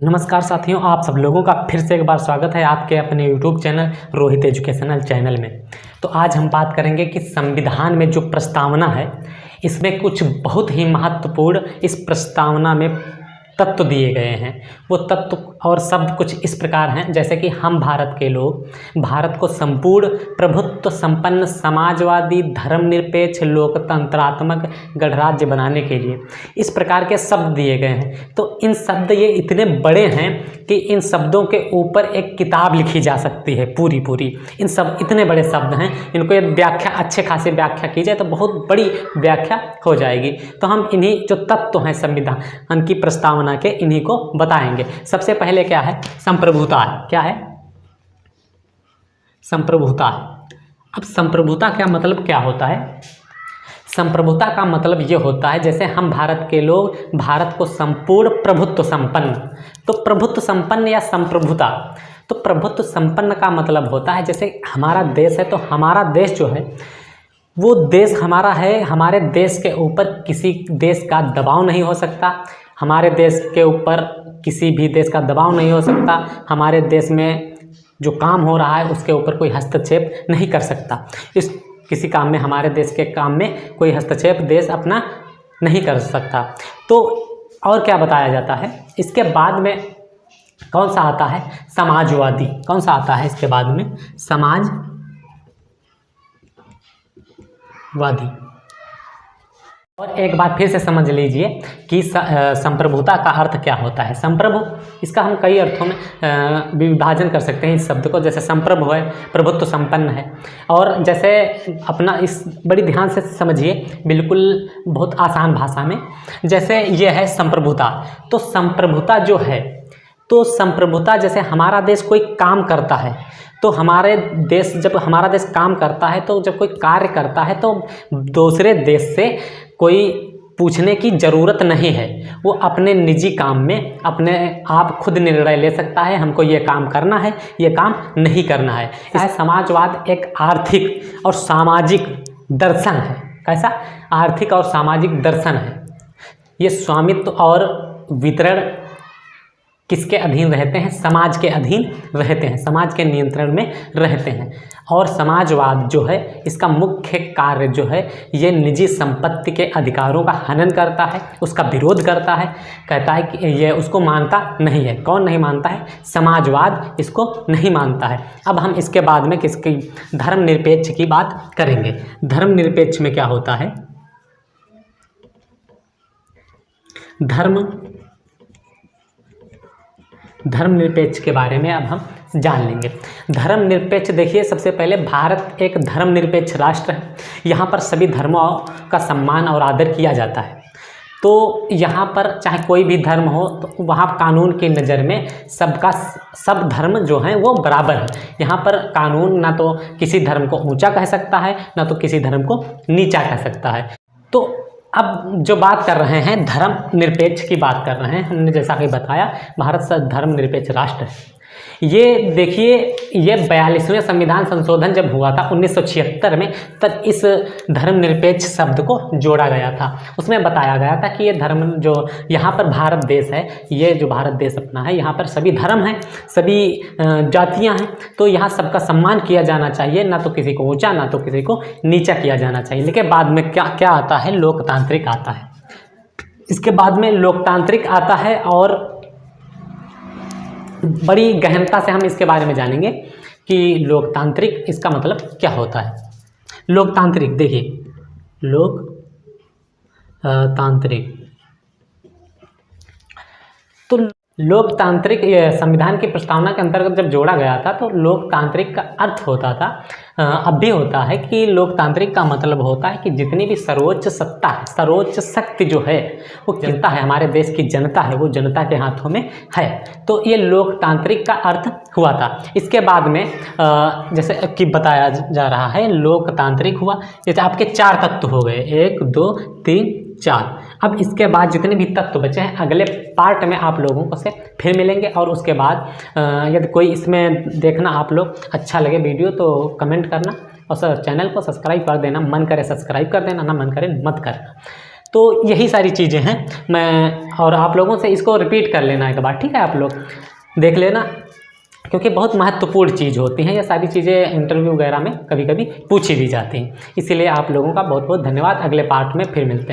नमस्कार साथियों, आप सब लोगों का फिर से एक बार स्वागत है आपके अपने YouTube channel Rohit educational channel में। तो आज हम बात करेंगे कि संविधान में जो प्रस्तावना है, इसमें कुछ बहुत ही महत्वपूर्ण इस प्रस्तावना में तत्व दिए गए हैं। वो तत्व और शब्द कुछ इस प्रकार हैं, जैसे कि हम भारत के लोग भारत को संपूर्ण प्रभुत्व संपन्न समाजवादी धर्मनिरपेक्ष लोकतंत्रात्मक गणराज्य बनाने के लिए इस प्रकार के शब्द दिए गए हैं। तो इन शब्द ये इतने बड़े हैं कि इन शब्दों के ऊपर एक किताब लिखी जा सकती है पूरी। इन सब इतने बड़े शब्द हैं, इनको एक व्याख्या अच्छे खासे व्याख्या की जाए तो बहुत बड़ी व्याख्या हो जाएगी। तो हम इन्हीं जो तत्व हैं संविधान की प्रस्तावना के, इन्हीं को बताएंगे। सबसे पहले क्या है? संप्रभुता है। क्या है? संप्रभुता है। अब संप्रभुता का मतलब क्या होता है? संप्रभुता का मतलब ये होता है, जैसे हम भारत के लोग भारत को संपूर्ण प्रभुत्व संपन्न, तो प्रभुत्व संपन्न या संप्रभुता, तो प्रभुत्व संपन्न का मतलब होता है जैसे हमारा देश है, तो हमारा देश जो है वो देश हमारा है, हमारे देश के ऊपर किसी देश का दबाव नहीं हो सकता, हमारे देश के ऊपर किसी भी देश का दबाव नहीं हो सकता, हमारे देश में जो काम हो रहा है उसके ऊपर कोई हस्तक्षेप नहीं कर सकता। इस किसी काम में, हमारे देश के काम में कोई हस्तक्षेप देश अपना नहीं कर सकता। तो और क्या बताया जाता है इसके बाद में? कौन सा आता है? समाजवादी। कौन सा आता है इसके बाद में? समाजवादी। और एक बात फिर से समझ लीजिए कि संप्रभुता का अर्थ क्या होता है। संप्रभु, इसका हम कई अर्थों में विभाजन कर सकते हैं इस शब्द को। जैसे संप्रभु है, प्रभुत्व संपन्न है। और जैसे अपना इस बड़ी ध्यान से समझिए, बिल्कुल बहुत आसान भाषा में, जैसे ये है संप्रभुता। तो संप्रभुता जो है, तो संप्रभुता जैसे हमारा देश कोई काम करता है, तो हमारे देश, जब हमारा देश काम करता है, तो जब कोई कार्य करता है तो दूसरे देश से कोई पूछने की ज़रूरत नहीं है। वो अपने निजी काम में अपने आप खुद निर्णय ले सकता है, हमको ये काम करना है, ये काम नहीं करना है। समाजवाद एक आर्थिक और सामाजिक दर्शन है। कैसा? आर्थिक और सामाजिक दर्शन है। ये स्वामित्व और वितरण किसके अधीन रहते हैं? समाज के अधीन रहते हैं, समाज के नियंत्रण में रहते हैं। और समाजवाद जो है, इसका मुख्य कार्य जो है, ये निजी संपत्ति के अधिकारों का हनन करता है, उसका विरोध करता है, कहता है कि ये उसको मानता नहीं है। कौन नहीं मानता है? समाजवाद इसको नहीं मानता है। अब हम इसके बाद में किसकी? धर्मनिरपेक्ष की बात करेंगे। धर्मनिरपेक्ष में क्या होता है? धर्मनिरपेक्ष के बारे में अब हम जान लेंगे। धर्मनिरपेक्ष, देखिए सबसे पहले भारत एक धर्मनिरपेक्ष राष्ट्र है। यहाँ पर सभी धर्मों का सम्मान और आदर किया जाता है। तो यहाँ पर चाहे कोई भी धर्म हो, तो वहाँ कानून की नज़र में सब धर्म जो हैं वो बराबर है। यहाँ पर कानून ना तो किसी धर्म को ऊँचा कह सकता है, ना तो किसी धर्म को नीचा कह सकता है। तो अब जो बात कर रहे हैं, धर्मनिरपेक्ष की बात कर रहे हैं, हमने जैसा कि बताया भारत धर्मनिरपेक्ष राष्ट्र है। ये देखिए, ये 42वें संविधान संशोधन जब हुआ था 1976 में, तब इस धर्मनिरपेक्ष शब्द को जोड़ा गया था। उसमें बताया गया था कि ये धर्म जो यहाँ पर भारत देश है, ये जो भारत देश अपना है, यहाँ पर सभी धर्म हैं, सभी जातियाँ हैं, तो यहाँ सबका सम्मान किया जाना चाहिए, ना तो किसी को ऊंचा ना तो किसी को नीचा किया जाना चाहिए। लेकिन बाद में क्या आता है? लोकतांत्रिक आता है। इसके बाद में लोकतांत्रिक आता है, और बड़ी गहनता से हम इसके बारे में जानेंगे कि लोकतांत्रिक इसका मतलब क्या होता है। लोकतांत्रिक, देखिए लोकतांत्रिक, तो लोकतांत्रिक संविधान की प्रस्तावना के अंतर्गत जब जोड़ा गया था, तो लोकतांत्रिक का अर्थ होता था, अब भी होता है कि लोकतांत्रिक का मतलब होता है कि जितनी भी सर्वोच्च सत्ता है, सर्वोच्च शक्ति जो है वो जनता है, हमारे देश की जनता है, वो जनता के हाथों में है। तो ये लोकतांत्रिक का अर्थ हुआ था। इसके बाद में जैसे कि बताया जा रहा है, लोकतांत्रिक हुआ, जैसे आपके 4 तत्व हो गए, 1 2 3 4। अब इसके बाद जितने भी तत्व बचे हैं, अगले पार्ट में आप लोगों को से फिर मिलेंगे। और उसके बाद यदि कोई इसमें देखना आप लोग अच्छा लगे वीडियो, तो कमेंट करना और चैनल को सब्सक्राइब कर देना। मन करे सब्सक्राइब कर देना, ना मन करे मत करना। तो यही सारी चीज़ें हैं। मैं और आप लोगों से इसको रिपीट कर लेना एक बार, ठीक है, आप लोग देख लेना, क्योंकि बहुत महत्वपूर्ण चीज़ होती हैं ये सारी चीज़ें, इंटरव्यू वगैरह में कभी कभी पूछी भी जाती हैं। इसीलिए आप लोगों का बहुत बहुत धन्यवाद। अगले पार्ट में फिर मिलते हैं।